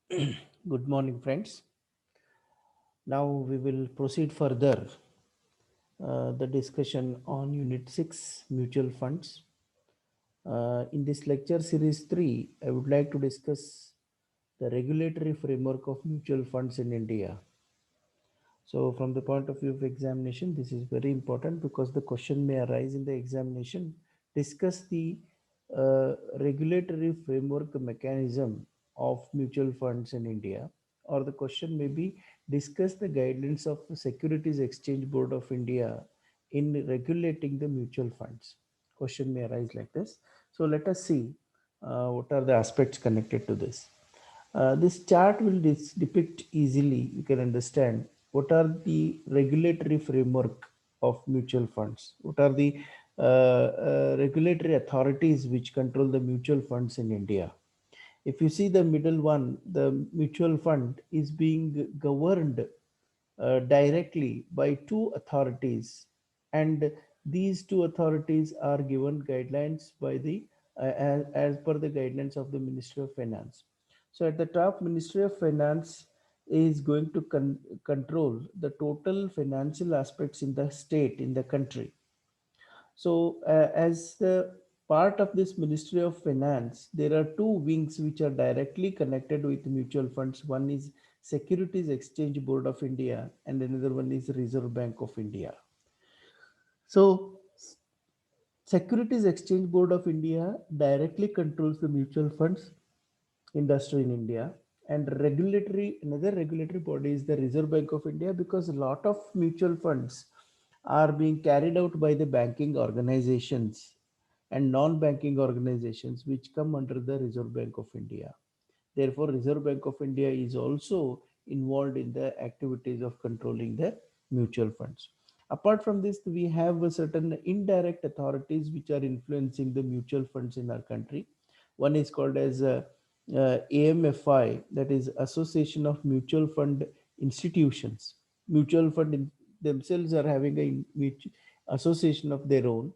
Good morning, friends. Now we will proceed further the discussion on Unit 6 Mutual Funds. In this lecture series 3, I would like to discuss the regulatory framework of mutual funds in India. So, from the point of view of examination, this is very important because the question may arise in the examination. Discuss the regulatory framework mechanism of mutual funds in India, or the question may be discuss the guidelines of the Securities Exchange Board of India in regulating the mutual funds. Question may arise like this. So, let us see what are the aspects connected to this. This chart will depict easily, you can understand what are the regulatory framework of mutual funds, what are the regulatory authorities which control the mutual funds in India. If you see the middle one, the mutual fund is being governed directly by two authorities, and these two authorities are given guidelines by the as per the guidelines of the Ministry of Finance. So at the top, Ministry of Finance is going to control the total financial aspects in the state, in the country. So, as the part of this Ministry of Finance, there are two wings which are directly connected with mutual funds. One is Securities Exchange Board of India, and another one is Reserve Bank of India. So, Securities Exchange Board of India directly controls the mutual funds industry in India, and regulatory another regulatory body is the Reserve Bank of India, because a lot of mutual funds are being carried out by the banking organizations and non-banking organizations which come under the Reserve Bank of India. Therefore, Reserve Bank of India is also involved in the activities of controlling the mutual funds. Apart from this, we have certain indirect authorities which are influencing the mutual funds in our country. One is called as AMFI, that is Association of Mutual Fund Institutions. Mutual fund themselves are having a association of their own.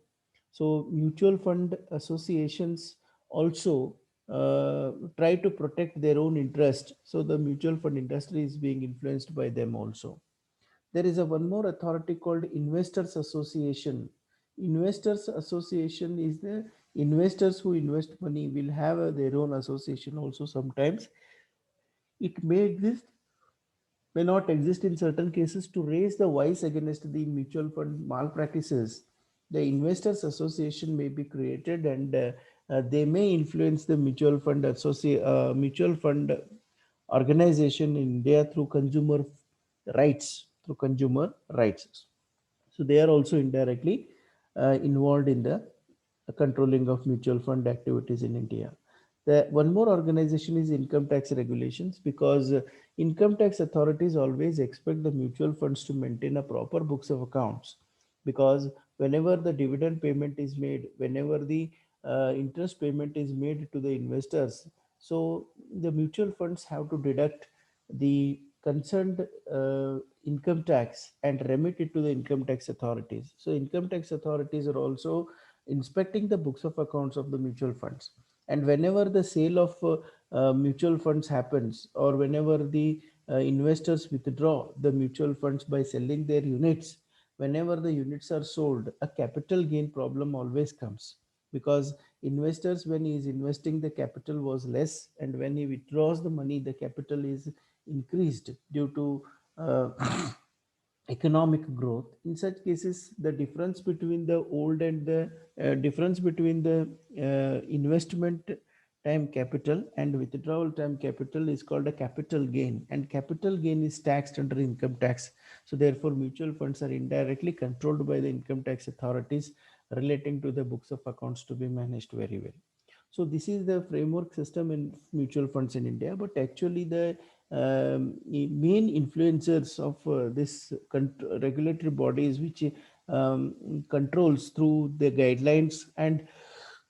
So mutual fund associations also try to protect their own interest. So the mutual fund industry is being influenced by them also. There is a one more authority called Investors Association. Investors Association is the investors who invest money will have their own association also sometimes. It may exist, may not exist in certain cases. To raise the voice against the mutual fund malpractices, the Investors Association may be created, and they may influence the mutual fund organization in India through consumer rights. So they are also indirectly involved in the controlling of mutual fund activities in India. The one more organization is income tax regulations, because income tax authorities always expect the mutual funds to maintain a proper books of accounts, because whenever the dividend payment is made, whenever the interest payment is made to the investors, so the mutual funds have to deduct the concerned income tax and remit it to the income tax authorities. So income tax authorities are also inspecting the books of accounts of the mutual funds. And whenever the sale of mutual funds happens, or whenever the investors withdraw the mutual funds by selling their units, whenever the units are sold, a capital gain problem always comes, because investors, when he is investing, the capital was less, and when he withdraws the money, the capital is increased due to uh, economic growth. In such cases, the difference between the old and the difference between the investment time capital and withdrawal time capital is called a capital gain, and capital gain is taxed under income tax. So therefore mutual funds are indirectly controlled by the income tax authorities, relating to the books of accounts to be managed very well. So this is the framework system in mutual funds in India. But actually, the main influencers of this regulatory bodies, which controls through the guidelines and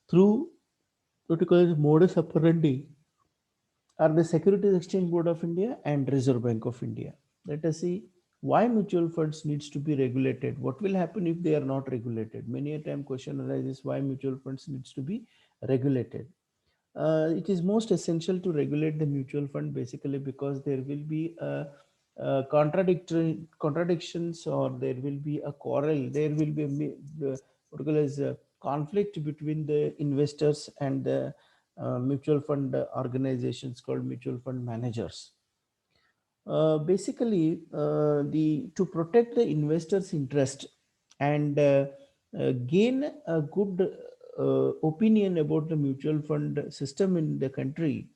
through what you call as modus operandi, are the Securities Exchange Board of India and Reserve Bank of India. Let us see why mutual funds needs to be regulated. What will happen if they are not regulated? Many a time question arises why mutual funds needs to be regulated. It is most essential to regulate the mutual fund basically because there will be contradictory contradictions, or there will be a quarrel, there will be what you call as a conflict between the investors and the mutual fund organizations called mutual fund managers. Basically, the to protect the investors' interest and gain a good opinion about the mutual fund system in the country,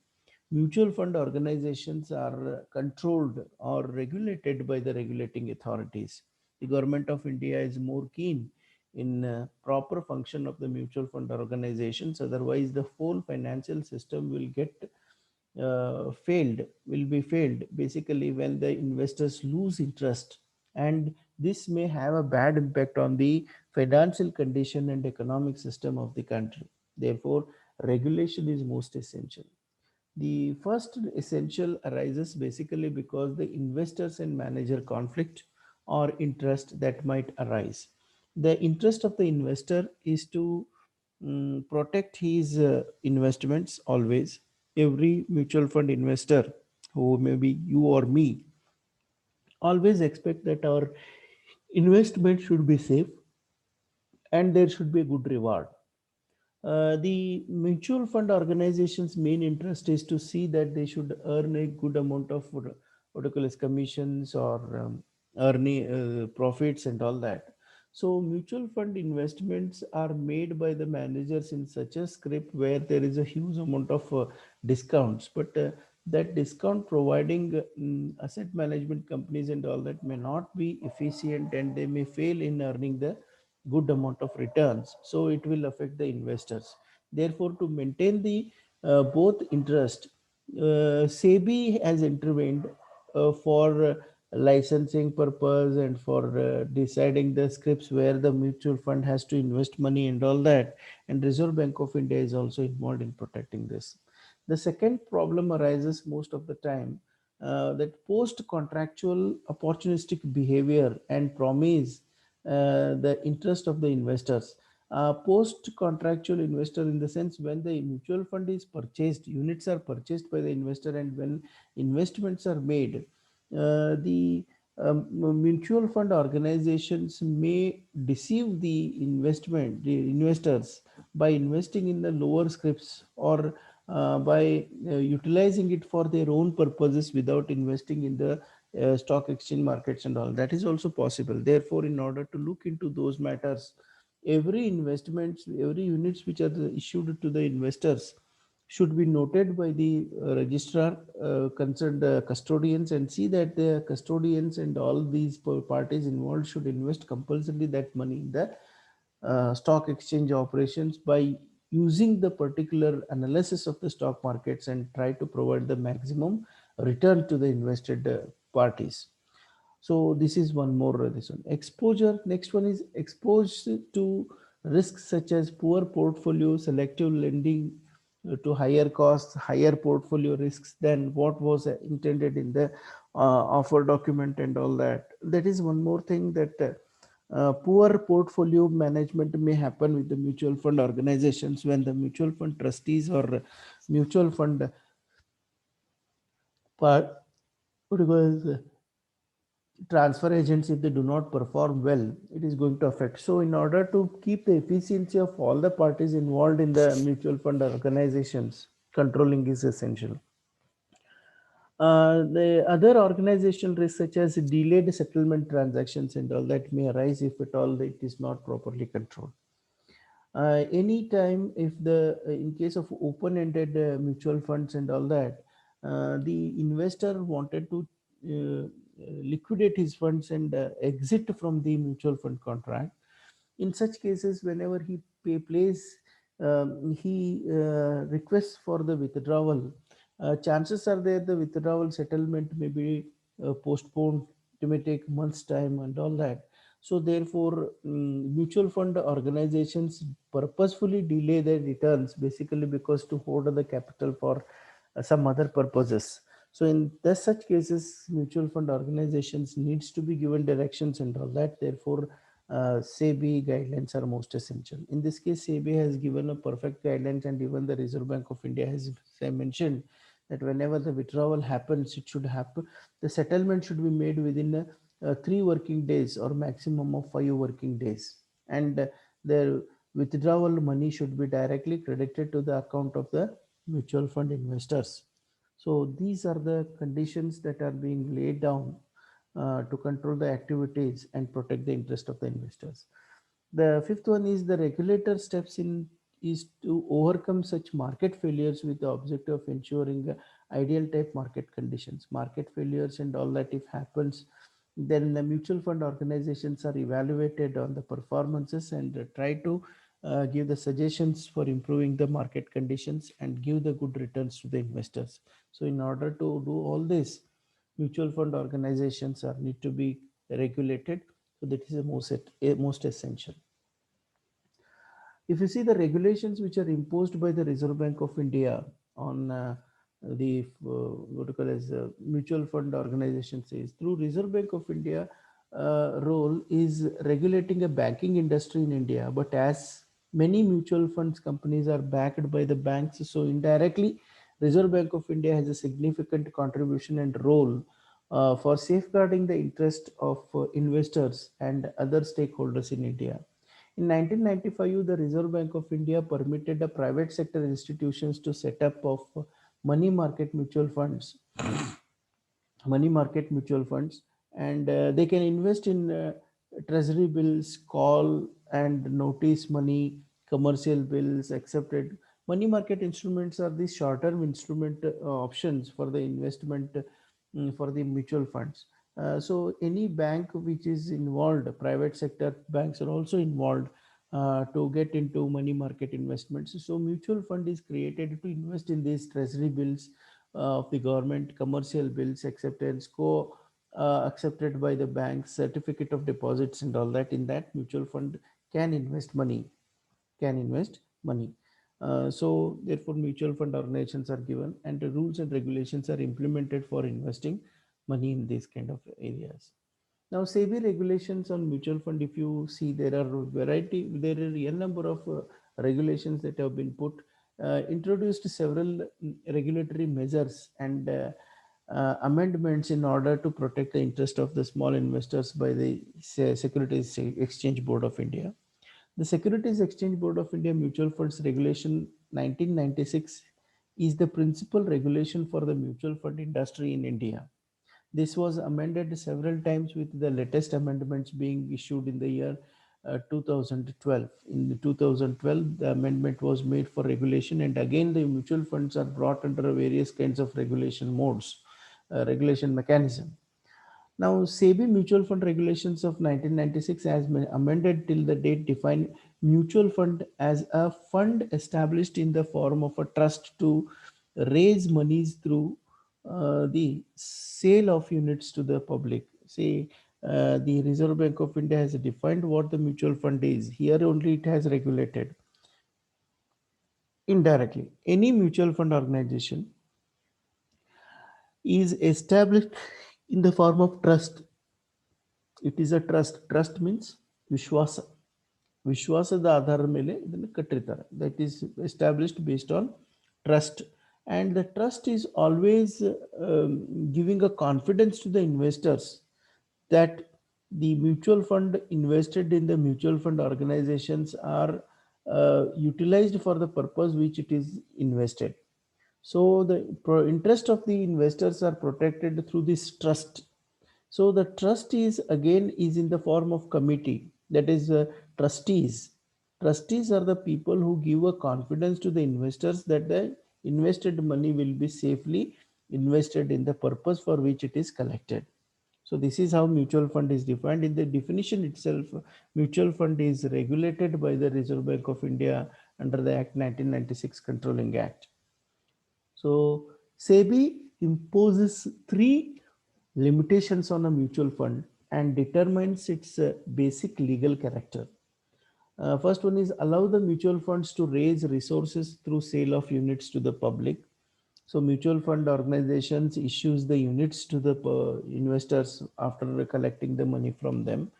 mutual fund organizations are controlled or regulated by the regulating authorities. The government of India is more keen in proper function of the mutual fund organizations. Otherwise, the whole financial system will get failed will be failed basically when the investors lose interest, and this may have a bad impact on the financial condition and economic system of the country. Therefore, regulation is most essential. The first essential arises basically because the investors and manager conflict or interest that might arise. The interest of the investor is to protect his investments always. Every mutual fund investor, who may be you or me, always expect that our investment should be safe and there should be a good reward. The mutual fund organization's main interest is to see that they should earn a good amount of what you call as commissions or earning profits and all that. So mutual fund investments are made by the managers in such a script where there is a huge amount of discounts, but that discount providing asset management companies and all that may not be efficient, and they may fail in earning the good amount of returns, so it will affect the investors. Therefore, to maintain the both interest, SEBI has intervened for licensing purpose and for deciding the scripts where the mutual fund has to invest money and all that, and Reserve Bank of India is also involved in protecting this. The second problem arises most of the time, that post contractual opportunistic behavior and promise the interest of the investors. Post contractual investor, in the sense when the mutual fund is purchased, units are purchased by the investor, and when investments are made, the mutual fund organizations may deceive the investors by investing in the lower scripts, or by utilizing it for their own purposes without investing in the stock exchange markets and all. That is also possible. Therefore, in order to look into those matters, every investments, every units which are issued to the investors should be noted by the registrar, concerned custodians, and see that the custodians and all these parties involved should invest compulsorily that money in the stock exchange operations by using the particular analysis of the stock markets and try to provide the maximum return to the invested parties. So this is one more this one exposure. Next one is exposed to risks such as poor portfolio, selective lending to higher costs, higher portfolio risks than what was intended in the offer document and all that. That is one more thing, that poor portfolio management may happen with the mutual fund organizations when the mutual fund trustees or mutual fund part, because transfer agents, if they do not perform well, it is going to affect. So in order to keep the efficiency of all the parties involved in the mutual fund organizations, controlling is essential. The other organizational risks such as delayed settlement transactions and all that may arise if at all it is not properly controlled. Anytime if the in case of open-ended mutual funds and all that, the investor wanted to liquidate his funds and exit from the mutual fund contract. In such cases, whenever he plays, he requests for the withdrawal. Chances are there the withdrawal settlement may be postponed. It may take months time and all that. So therefore, mutual fund organizations purposefully delay their returns basically because to hold the capital for some other purposes. So in such cases, mutual fund organizations needs to be given directions and all that. Therefore, SEBI guidelines are most essential. In this case, SEBI has given a perfect guidelines, and even the Reserve Bank of India has mentioned that whenever the withdrawal happens, it should happen. The settlement should be made within 3 working days or maximum of 5 working days, and the withdrawal money should be directly credited to the account of the mutual fund investors. So these are the conditions that are being laid down to control the activities and protect the interest of the investors. The fifth one is the regulator steps in is to overcome such market failures with the objective of ensuring ideal type market conditions. Market failures and all that if happens, then the mutual fund organizations are evaluated on the performances and try to give the suggestions for improving the market conditions and give the good returns to the investors. So in order to do all this, mutual fund organizations are need to be regulated. So that is the most essential. If you see the regulations which are imposed by the Reserve Bank of India on the what you call as mutual fund organizations is through Reserve Bank of India role is regulating a banking industry in India. But as many mutual funds companies are backed by the banks, so indirectly Reserve Bank of India has a significant contribution and role for safeguarding the interest of investors and other stakeholders in India. In 1995, the Reserve Bank of India permitted the private sector institutions to set up of money market mutual funds, money market mutual funds, and they can invest in treasury bills, call and notice money, commercial bills, accepted. Money market instruments are the short-term instrument options for the investment for the mutual funds. So any bank which is involved, private sector banks are also involved to get into money market investments. So mutual fund is created to invest in these treasury bills of the government, commercial bills, acceptance, accepted by the banks, certificate of deposits and all that. In that mutual fund can invest money, can invest money. So therefore mutual fund organizations are given and the rules and regulations are implemented for investing money in these kind of areas. Now, SEBI regulations on mutual fund, if you see, there are there are a number of regulations that have been put, introduced several regulatory measures and amendments in order to protect the interest of the small investors by the Securities Exchange Board of India. The Securities Exchange Board of India Mutual Funds Regulation 1996 is the principal regulation for the mutual fund industry in India. This was amended several times with the latest amendments being issued in the year 2012. In 2012, the amendment was made for regulation, and again, the mutual funds are brought under various kinds of regulation modes, regulation mechanism. Now, SEBI mutual fund regulations of 1996 as amended till the date define mutual fund as a fund established in the form of a trust to raise monies through the sale of units to the public. Say, the Reserve Bank of India has defined what the mutual fund is. Here only it has regulated indirectly. Any mutual fund organization is established in the form of trust. It is a trust. Trust means ವಿಶ್ವಾಸ. ವಿಶ್ವಾಸದ ಆಧಾರದ ಮೇಲೆ ಇದನ್ನು ಕಟ್ಟಿರ್ತಾರೆ. That is established based on trust, and the trust is always giving a confidence to the investors that the mutual fund invested in the mutual fund organizations are utilized for the purpose which it is invested. So the interest of the investors are protected through this trust. So the trust is again is in the form of committee, that is trustees. Trustees are the people who give a confidence to the investors that the invested money will be safely invested in the purpose for which it is collected. So this is how mutual fund is defined. In the definition itself, mutual fund is regulated by the Reserve Bank of India under the Act 1996 Controlling Act. So SEBI imposes three limitations on a mutual fund and determines its basic legal character. First one is allow the mutual funds to raise resources through sale of units to the public. So mutual fund organizations issues the units to the investors after collecting the money from them.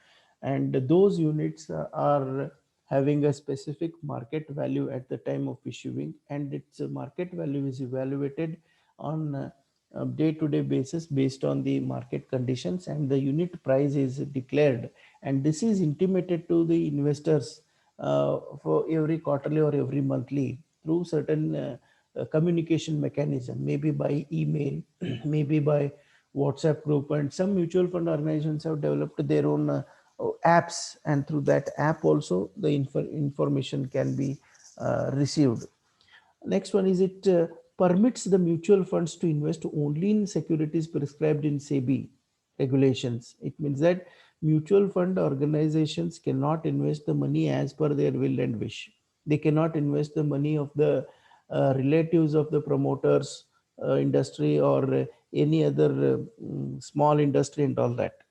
and those units are having a specific market value at the time of issuing, and its market value is evaluated on a day-to-day basis based on the market conditions, and the unit price is declared, and this is intimated to the investors for every quarterly or every monthly through certain communication mechanism, maybe by email, maybe by WhatsApp group, and some mutual fund organizations have developed their own apps, and through that app also the information can be received. Next one is it permits the mutual funds to invest only in securities prescribed in SEBI regulations. It means that mutual fund organizations cannot invest the money as per their will and wish. They cannot invest the money of the relatives of the promoters, industry, or any other small industry and all that.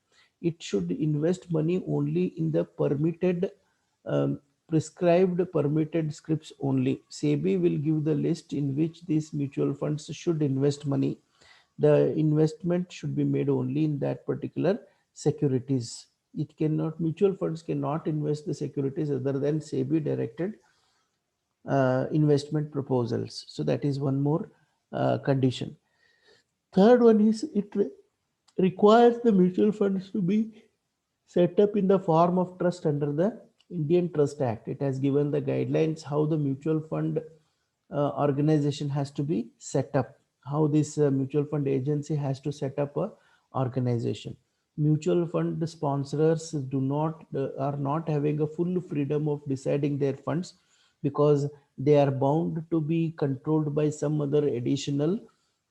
It should invest money only in the permitted um, prescribed permitted scripts only. SEBI will give the list in which these mutual funds should invest money. The investment should be made only in that particular securities. It cannot, mutual funds cannot invest the securities other than SEBI directed investment proposals. So that is one more condition. Third one is it requires the mutual funds to be set up in the form of trust under the Indian Trust Act. It has given the guidelines how the mutual fund organization has to be set up, how this mutual fund agency has to set up a organization. Mutual fund sponsors do not are not having a full freedom of deciding their funds, because they are bound to be controlled by some other additional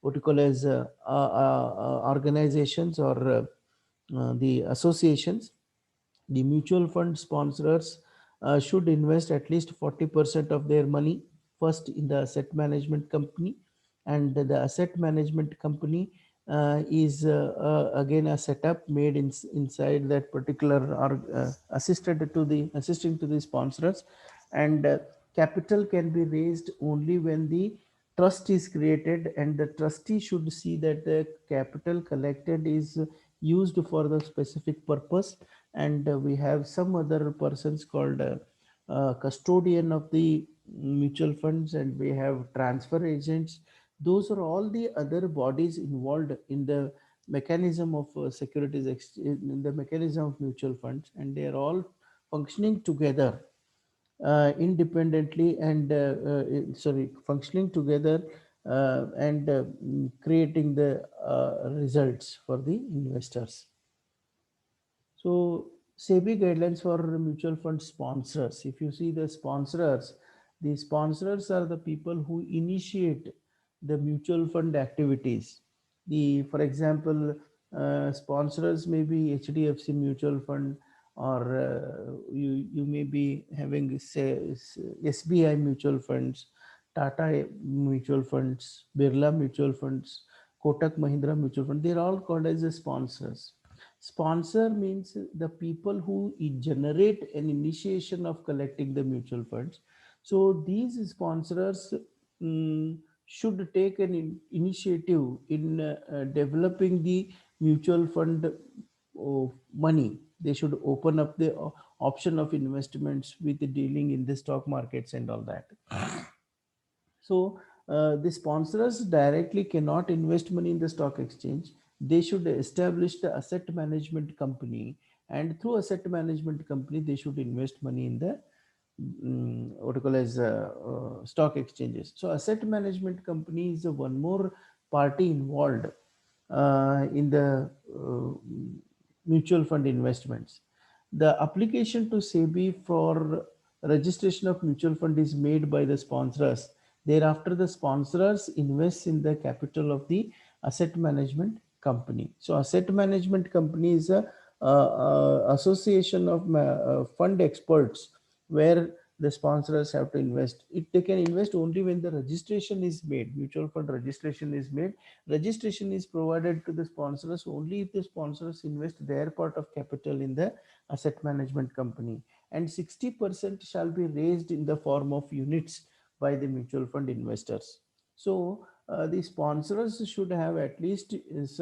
what you call as organizations or the associations. The mutual fund sponsors should invest at least 40% of their money first in the asset management company, and the asset management company is again a setup made inside that particular or assisting to the sponsors, and capital can be raised only when the trust is created, and the trustee should see that the capital collected is used for the specific purpose. And we have some other persons called custodian of the mutual funds, and we have transfer agents. Those are all the other bodies involved in the mechanism of securities in the mechanism of mutual funds, and they are all functioning together independently and sorry, functioning together and creating the results for the investors. So SEBI guidelines for mutual fund sponsors. If you see the sponsors are the people who initiate the mutual fund activities. For example, sponsors may be HDFC Mutual Fund, or you may be having say SBI mutual funds, Tata mutual funds, Birla mutual funds, Kotak Mahindra mutual fund. They are all called as the sponsors. Sponsor means the people who generate an initiation of collecting the mutual funds. So these sponsors should take an initiative in developing the mutual fund money. They should open up the option of investments with the dealing in the stock markets and all that. So the sponsors directly cannot invest money in the stock exchange. They should establish the asset management company, and through asset management company, they should invest money in the what you call as stock exchanges. So asset management company is one more party involved in the mutual fund investments. The application to SEBI for registration of mutual fund is made by the sponsors. Thereafter, the sponsors invest in the capital of the asset management company. So, asset management company is a association of fund experts where the sponsors have to invest. They can invest only when the registration is made. Mutual fund registration is made. Registration is provided to the sponsors only if the sponsors invest their part of capital in the asset management company, and 60% shall be raised in the form of units by the mutual fund investors. So the sponsors should have at least is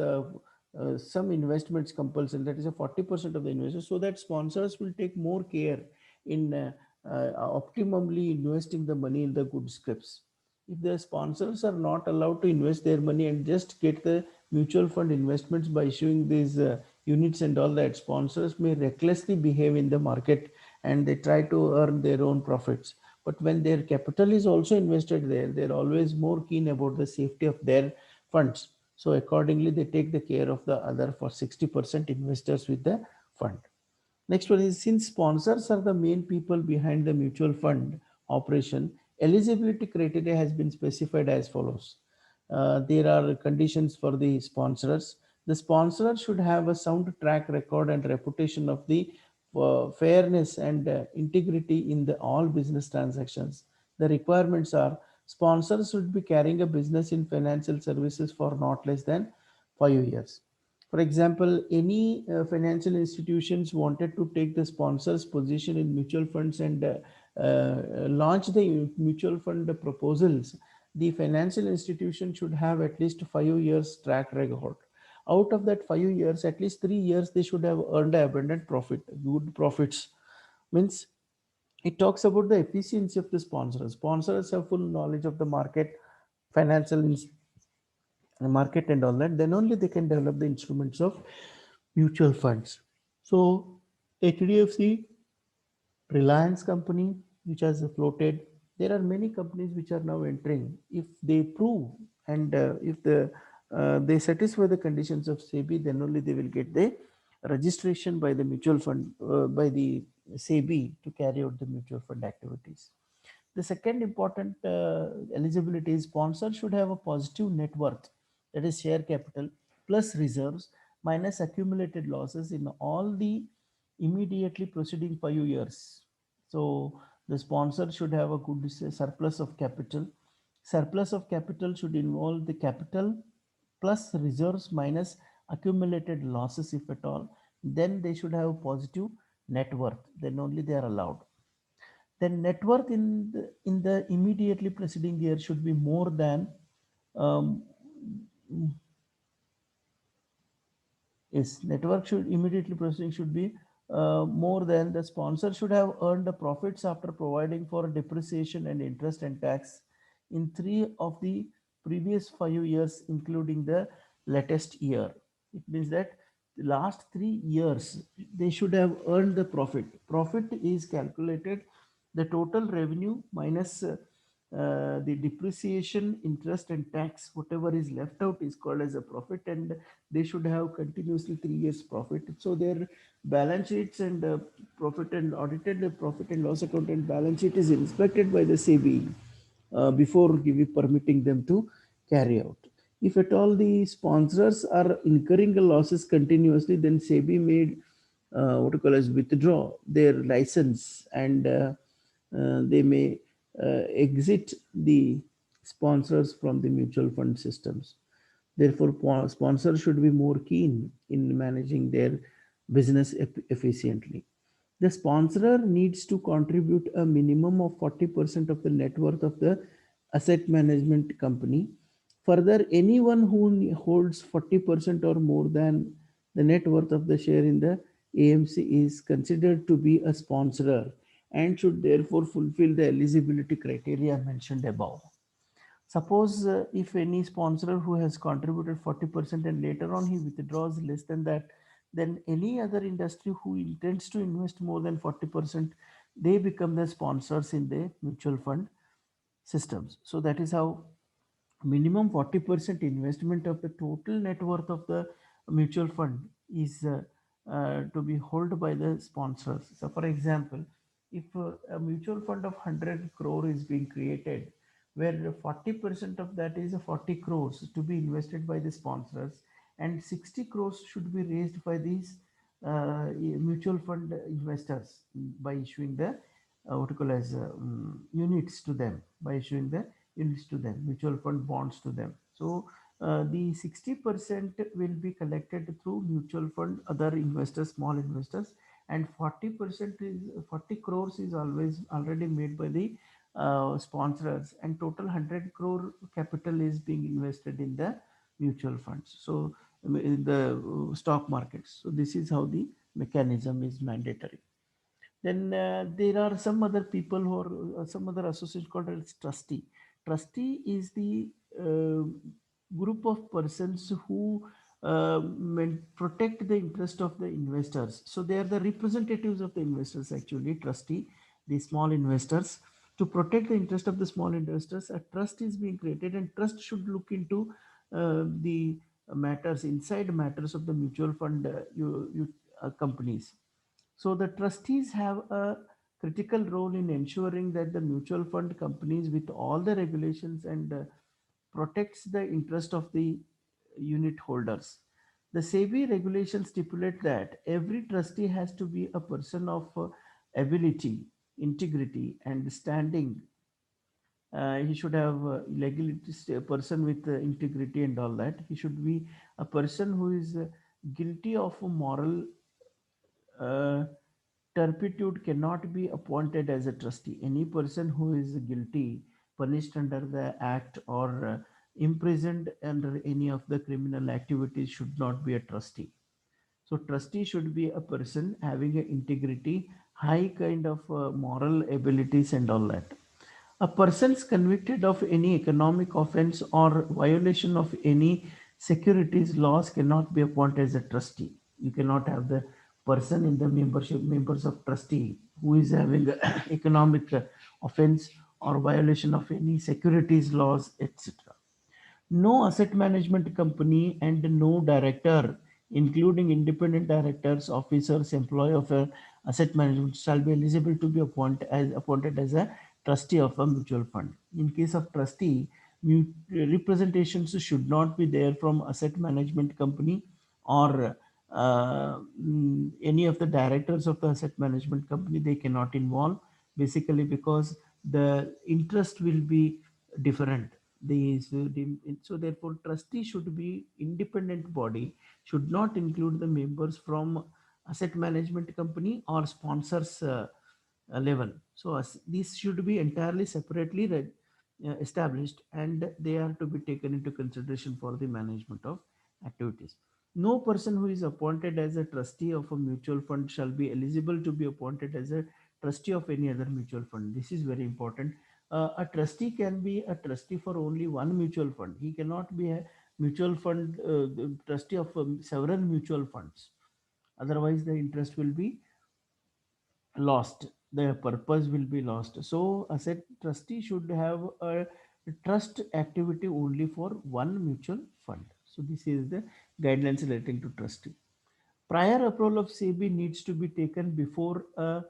some investments compulsory, that is a 40% of the investors, so that sponsors will take more care in optimally investing the money in the good scripts. If the sponsors are not allowed to invest their money and just get the mutual fund investments by issuing these units and all that, sponsors may recklessly behave in the market and they try to earn their own profits. But when their capital is also invested there, they're always more keen about the safety of their funds. So accordingly, they take the care of the other for 60% investors with the fund. Next one is, since sponsors are the main people behind the mutual fund operation, eligibility criteria has been specified as follows. There are conditions for the sponsors. The sponsor should have a sound track record and reputation of the fairness and integrity in the all business transactions. The requirements are, sponsors should be carrying a business in financial services for not less than 5 years. For example, any financial institutions wanted to take the sponsor's position in mutual funds and launch the mutual fund proposals, the financial institution should have at least 5 years track record. Out of that 5 years, at least 3 years they should have earned abundant profit, good profits. Means it talks about the efficiency of the sponsors. Sponsors have full knowledge of the market, financial market and all that, then only they can develop the instruments of mutual funds. So HDFC, Reliance company, which has floated, there are many companies which are now entering. If they prove and if they satisfy the conditions of SEBI, then only they will get the registration by the mutual fund by the SEBI to carry out the mutual fund activities. The second important eligibility is, sponsor should have a positive net worth, that is share capital plus reserves minus accumulated losses in all the immediately preceding 5 years. So the sponsor should have a good surplus of capital. Surplus of capital should involve the capital plus reserves minus accumulated losses if at all. Then they should have positive net worth. Then only they are allowed. Then net worth in the immediately preceding year should be more than um, yes, network should immediately preceding should be more than, the sponsor should have earned the profits after providing for depreciation and interest and tax in 3 of the previous 5 years, including the latest year. It means that the last 3 years they should have earned the profit. Profit is calculated, the total revenue minus the depreciation, interest, and tax, whatever is left out is called as a profit, and they should have continuously 3 years profit. So their balance sheets and profit and audited profit and loss account and balance sheet is inspected by the SEBI before giving permitting them to carry out. If at all the sponsors are incurring losses continuously, then SEBI may what you call as withdraw their license, and they may exit the sponsors from the mutual fund systems. Therefore, sponsors should be more keen in managing their business efficiently. The sponsor needs to contribute a minimum of 40% of the net worth of the asset management company. Further, anyone who holds 40% or more than the net worth of the share in the AMC is considered to be a sponsor and should therefore fulfill the eligibility criteria mentioned above. Suppose if any sponsor who has contributed 40% and later on he withdraws less than that, then any other industry who intends to invest more than 40%, they become the sponsors in the mutual fund systems. So that is how minimum 40% investment of the total net worth of the mutual fund is to be held by the sponsors. So for example, if a mutual fund of 100 crore is being created, where 40% of that is 40 crores to be invested by the sponsors, and 60 crores should be raised by these mutual fund investors by issuing the what you call as units to them, by issuing the units to them, mutual fund bonds to them. So the 60% will be collected through mutual fund, other investors, small investors, and 40% is 40 crores is always already made by the sponsors, and total 100 crore capital is being invested in the mutual funds. So in the stock markets. So this is how the mechanism is mandatory. Then there are some other people who are some other association called as trustee. Trustee is the uh, group of persons who protect the interest of the investors. So they are the representatives of the investors actually, trustee, the small investors. To protect the interest of the small investors, a trust is being created, and trust should look into the matters, inside matters of the mutual fund companies. So the trustees have a critical role in ensuring that the mutual fund companies with all the regulations and protects the interest of the unit holders. The SEBI regulations stipulate that every trustee has to be a person of ability, integrity, and standing. He should have legality, a person with integrity and all that. He should be a person who is guilty of moral uh, turpitude, cannot be appointed as a trustee. Any person who is guilty, punished under the act, or imprisoned under any of the criminal activities should not be a trustee. So trustee should be a person having a integrity, high kind of moral abilities and all that. A person is convicted of any economic offense or violation of any securities laws cannot be appointed as a trustee. You cannot have the person in the membership members of trustee who is having a economic offense or violation of any securities laws, etc. No asset management company and no director, including independent directors, officers, employee of a asset management, shall be eligible to be appointed as a trustee of a mutual fund. In case of trustee, representations should not be there from asset management company or any of the directors of the asset management company. They cannot involve, basically because the interest will be different. So therefore trustee should be independent body, should not include the members from asset management company or sponsors level. So these should be entirely separately established, and they are to be taken into consideration for the management of activities. No person who is appointed as a trustee of a mutual fund shall be eligible to be appointed as a trustee of any other mutual fund. This is very important. A trustee can be a trustee for only one mutual fund. He cannot be a mutual fund trustee of several mutual funds. Otherwise, the interest will be lost. The purpose will be lost. So, asset trustee should have a trust activity only for one mutual fund. So, this is the guidelines relating to trustee. Prior approval of SEBI needs to be taken before a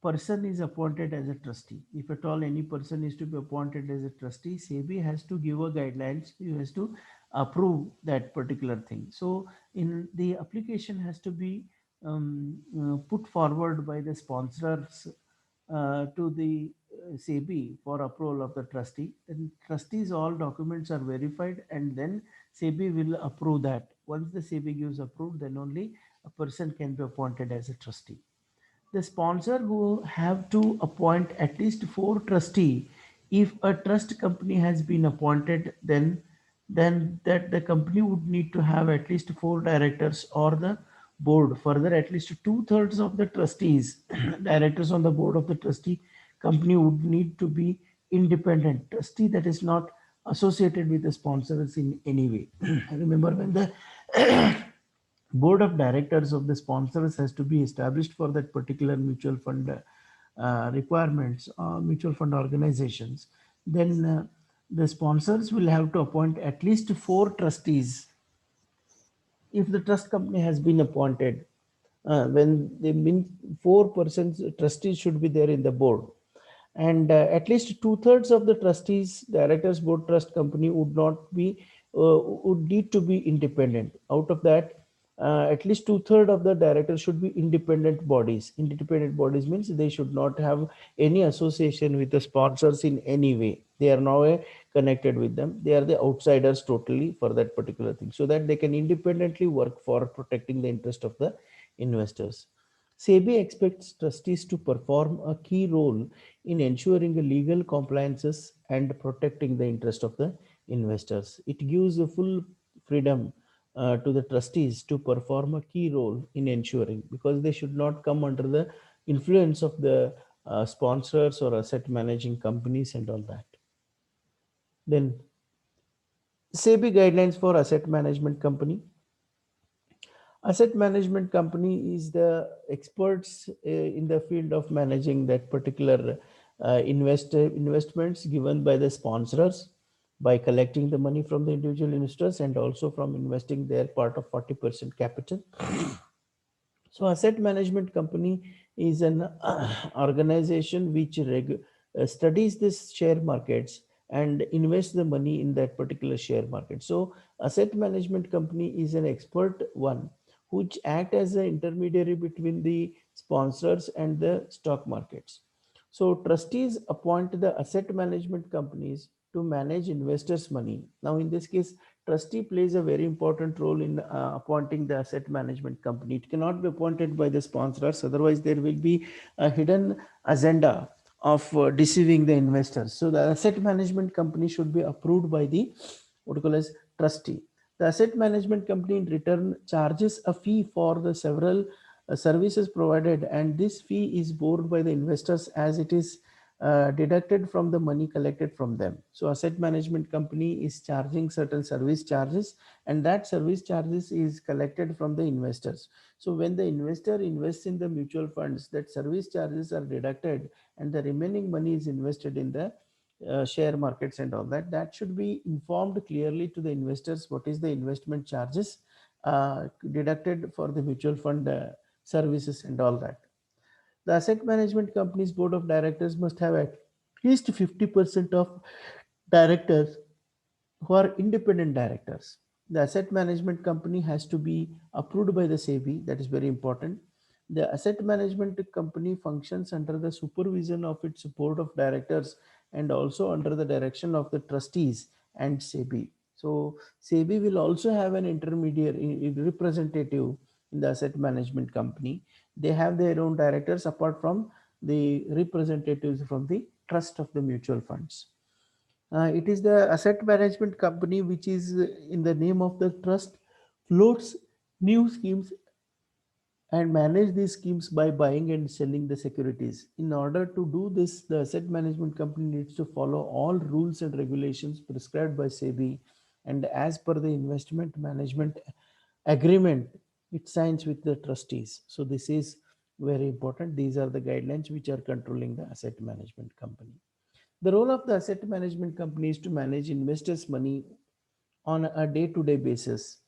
person is appointed as a trustee. If at all any person is to be appointed as a trustee, SEBI has to give a guidelines. He has to approve that particular thing. So, in the application has to be put forward by the sponsors to the SEBI for approval of the trustee. Then trustees all documents are verified, and then SEBI will approve that. Once the SEBI gives approved, then only a person can be appointed as a trustee. The sponsor who have to appoint at least four trustee. If a trust company has been appointed, then that the company would need to have at least four directors or the board. Further, at least two-thirds of the trustees, directors on the board of the trustee company would need to be independent trustee that is not associated with the sponsors in any way. Remember, when the board of directors of the sponsors has to be established for that particular mutual fund requirements, mutual fund organizations, then the sponsors will have to appoint at least four trustees. If the trust company has been appointed, when they mean four persons trustees should be there in the board, and at least two-thirds of the trustees, directors, board, trust company would not be would need to be independent. Out of that, at least two-thirds of the directors should be independent bodies. Independent bodies means they should not have any association with the sponsors in any way. They are now connected with them. They are the outsiders totally for that particular thing, so that they can independently work for protecting the interest of the investors. SEBI expects trustees to perform a key role in ensuring legal compliances and protecting the interest of the investors. It gives a full freedom to the trustees to perform a key role in ensuring, because they should not come under the influence of the sponsors or asset managing companies and all that. Then SEBI guidelines for asset management company. Asset management company is the experts in the field of managing that particular investments given by the sponsors by collecting the money from the individual investors and also from investing their part of 40% capital. So asset management company is an organization which studies this share markets and invests the money in that particular share market. So asset management company is an expert one which act as an intermediary between the sponsors and the stock markets. So trustees appoint the asset management companies to manage investors' money. Now, in this case, trustee plays a very important role in appointing the asset management company. It cannot be appointed by the sponsors, otherwise there will be a hidden agenda of deceiving the investors. So the asset management company should be approved by the what you call as trustee. The asset management company in return charges a fee for the several services provided, and this fee is borne by the investors as it is deducted from the money collected from them. So asset management company is charging certain service charges, and that service charges is collected from the investors. So when the investor invests in the mutual funds, that service charges are deducted and the remaining money is invested in the share markets and all that. That should be informed clearly to the investors what is the investment charges deducted for the mutual fund services and all that. The asset management company's board of directors must have at least 50% of directors who are independent directors. The asset management company has to be approved by the SEBI, that is very important. The asset management company functions under the supervision of its board of directors and also under the direction of the trustees and SEBI. So SEBI will also have an intermediary representative in the asset management company. They have their own directors apart from the representatives from the trust of the mutual funds. It is the asset management company which is in the name of the trust floats new schemes and manage these schemes by buying and selling the securities. In order to do this, the asset management company needs to follow all rules and regulations prescribed by SEBI, and as per the investment management agreement it signs with the trustees. So this is very important. These are the guidelines which are controlling the asset management company. The role of the asset management company is to manage investors' money on a day-to-day basis.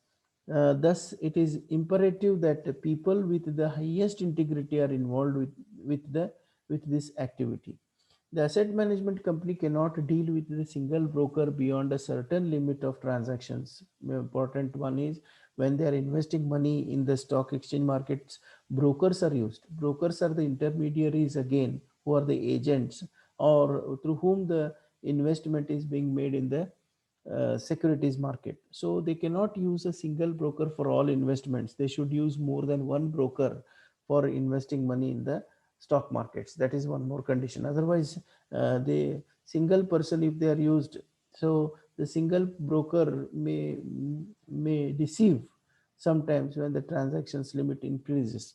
Thus, it is imperative that the people with the highest integrity are involved with this activity. The asset management company cannot deal with the single broker beyond a certain limit of transactions. The important one is when they are investing money in the stock exchange markets, brokers are used. Brokers are the intermediaries again, who are the agents or through whom the investment is being made in the securities market. So they cannot use a single broker for all investments. They should use more than one broker for investing money in the stock markets. That is one more condition. Otherwise, the single person, if they are used, so the single broker may deceive sometimes when the transactions limit increases.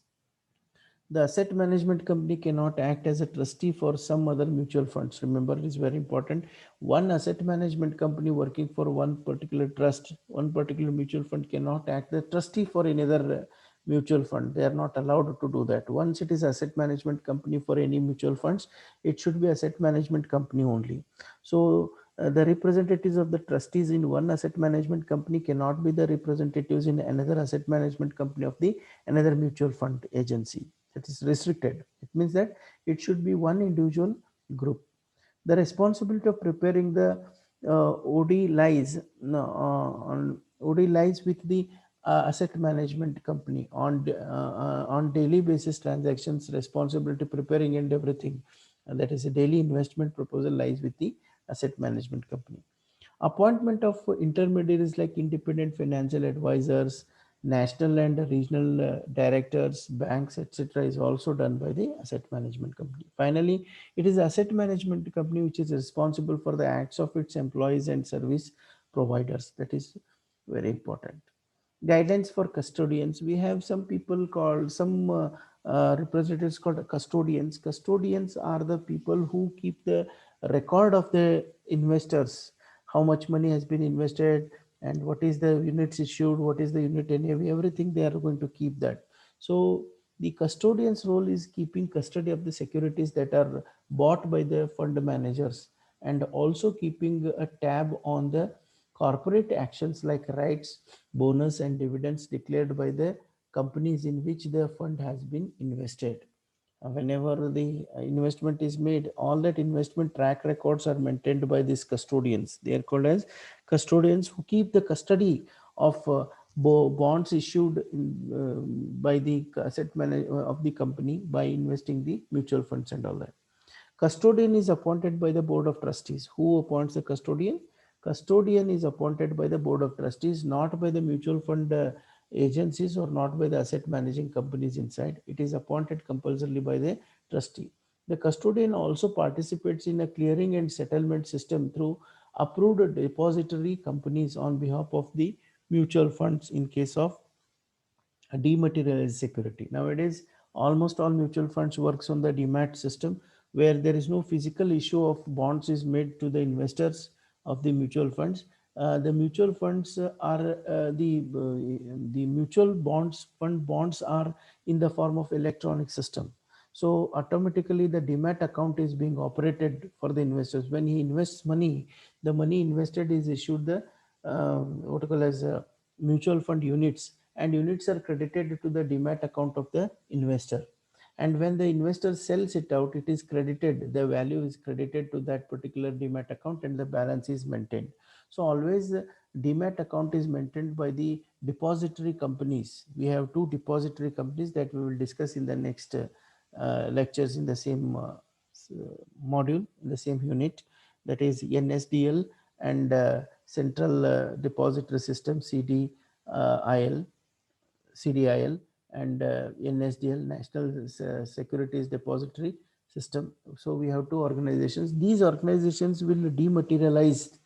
The asset management company cannot act as a trustee for some other mutual funds. Remember, it is very important. One asset management company working for one particular trust, one particular mutual fund cannot act the trustee for another mutual fund. They are not allowed to do that. Once it is asset management company for any mutual funds, it should be asset management company only. So the representatives of the trustees in one asset management company cannot be the representatives in another asset management company of the another mutual fund agency. That is restricted. It means that it should be one individual group. The responsibility of preparing the OD lies on OD lies with the asset management company on daily basis transactions responsibility preparing and everything. And that is a daily investment proposal lies with the asset management company. Appointment of intermediaries like independent financial advisors, national and regional directors, banks, etc., is also done by the asset management company. Finally, it is asset management company which is responsible for the acts of its employees and service providers. That is very important. Guidelines for custodians. We have some people called some representatives called custodians. Custodians are the people who keep the record of the investors, how much money has been invested, and what is the units issued, what is the unit NAV, everything they are going to keep that. So the custodian's role is keeping custody of the securities that are bought by the fund managers, and also keeping a tab on the corporate actions like rights, bonus, and dividends declared by the companies in which the fund has been invested. Whenever the investment is made, all that investment track records are maintained by these custodians. They are called as custodians, who keep the custody of bonds issued by the asset manager of the company by investing the mutual funds and all that. Custodian is appointed by the board of trustees. Who appoints the custodian? Custodian is appointed by the board of trustees, not by the mutual fund agencies or not by the asset managing companies inside. It is appointed compulsorily by the trustee. The custodian also participates in a clearing and settlement system through approved depository companies on behalf of the mutual funds in case of a dematerialized security. Nowadays, almost all mutual funds works on the demat system, where there is no physical issue of bonds is made to the investors of the mutual funds. The mutual funds are the mutual bonds fund bonds are in the form of electronic system. So automatically the demat account is being operated for the investors. When he invests money, the money invested is issued the what you call as mutual fund units, and units are credited to the demat account of the investor. And when the investor sells it out, it is credited, the value is credited to that particular demat account, and the balance is maintained. So always demat account is maintained by the depository companies. We have two depository companies that we will discuss in the next lectures in the same module, in the same unit, that is NSDL and Central Depository System, CDIL, and NSDL, National Securities Depository System. So we have two organizations. These organizations will dematerialize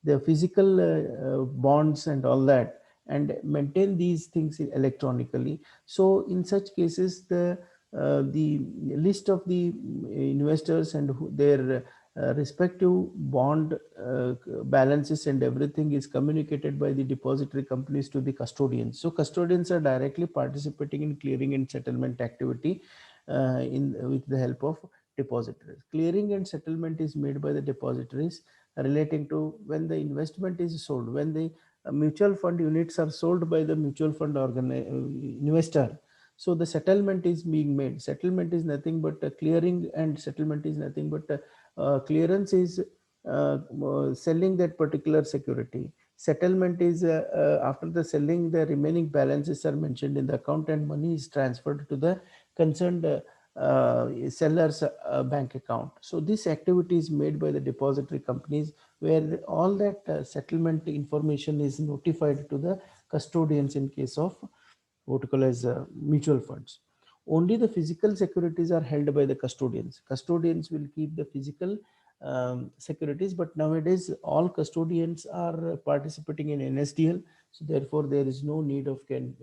the physical bonds and all that, and maintain these things electronically. So in such cases, the list of the investors and their respective bond balances and everything is communicated by the depository companies to the custodians. So custodians are directly participating in clearing and settlement activity in with the help of depositories. Clearing and settlement is made by the depositories relating to when the investment is sold, when the mutual fund units are sold by the mutual fund investor. So the settlement is being made. Settlement is nothing but clearing, and settlement is nothing but clearance is selling that particular security. Settlement is after the selling, the remaining balances are mentioned in the account, and money is transferred to the concerned seller's bank account. So this activity is made by the depository companies, where all that settlement information is notified to the custodians in case of what you call as mutual funds. Only the physical securities are held by the custodians. Custodians will keep the physical securities, but nowadays all custodians are participating in NSDL, so therefore there is no need of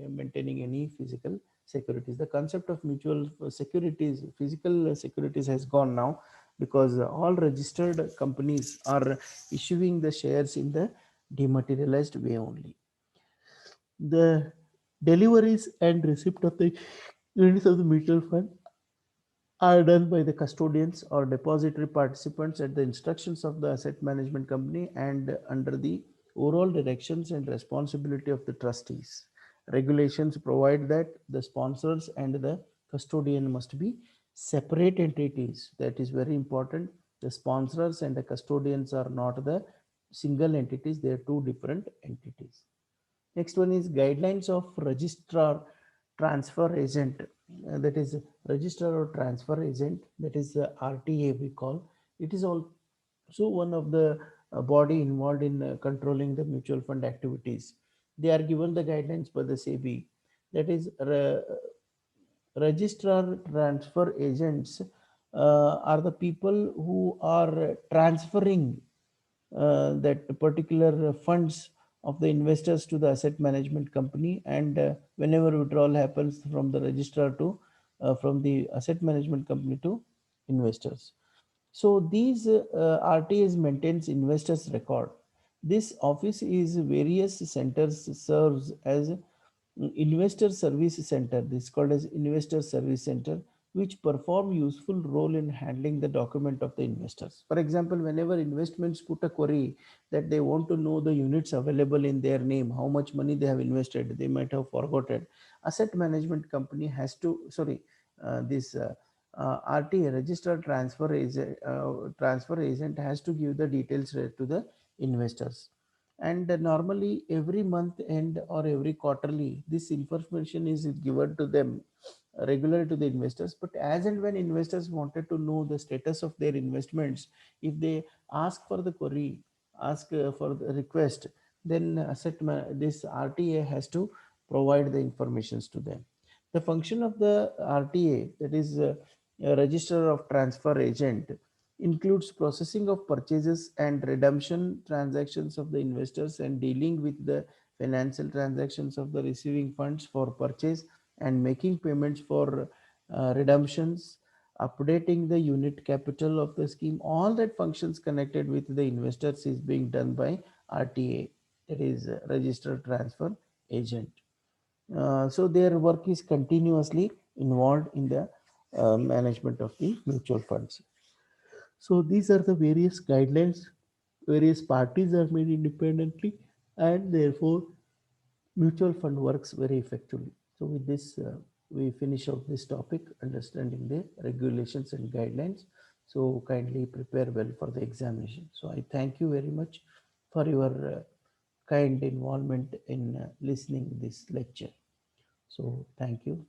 maintaining any physical securities. The concept of mutual securities, physical securities, has gone now, because all registered companies are issuing the shares in the dematerialized way only. The deliveries and receipt of the units of the mutual fund are done by the custodians or depository participants at the instructions of the asset management company, and under the overall directions and responsibility of the trustees. Regulations provide that the sponsors and the custodian must be separate entities. That is very important. The sponsors and the custodians are not the single entities, they are two different entities. Next one is guidelines of registrar transfer agent. That is registrar or transfer agent. That is RTA we call. It is also one of the body involved in controlling the mutual fund activities. They are given the guidelines by the SEBI. That is registrar transfer agents are the people who are transferring that particular funds of the investors to the asset management company, and whenever withdrawal happens from the registrar to from the asset management company to investors. So these RTAs maintains investors record. This office is various centers serves as investor service center. This is called as investor service center, which perform useful role in handling the document of the investors. For example, whenever investments put a query that they want to know the units available in their name, how much money they have invested, they might have forgotten. Asset management company has to, sorry, this RTA, registered transfer agent, has to give the details to the investors. And normally every month end or every quarterly, this information is given to them regularly to the investors. But as and when investors wanted to know the status of their investments, if they ask for the query, ask for the request, then this RTA has to provide the informations to them. The function of the RTA, that is a register of transfer agent, includes processing of purchases and redemption transactions of the investors and dealing with the financial transactions of the receiving funds for purchase and making payments for redemptions, updating the unit capital of the scheme. All that functions connected with the investors is being done by RTA, that is registered transfer agent. So their work is continuously involved in the management of the mutual funds. So these are the various guidelines. Various parties are made independently, and therefore mutual fund works very effectively. So with this, we finish out this topic, understanding the regulations and guidelines. So kindly prepare well for the examination. So I thank you very much for your kind involvement in listening this lecture. So thank you.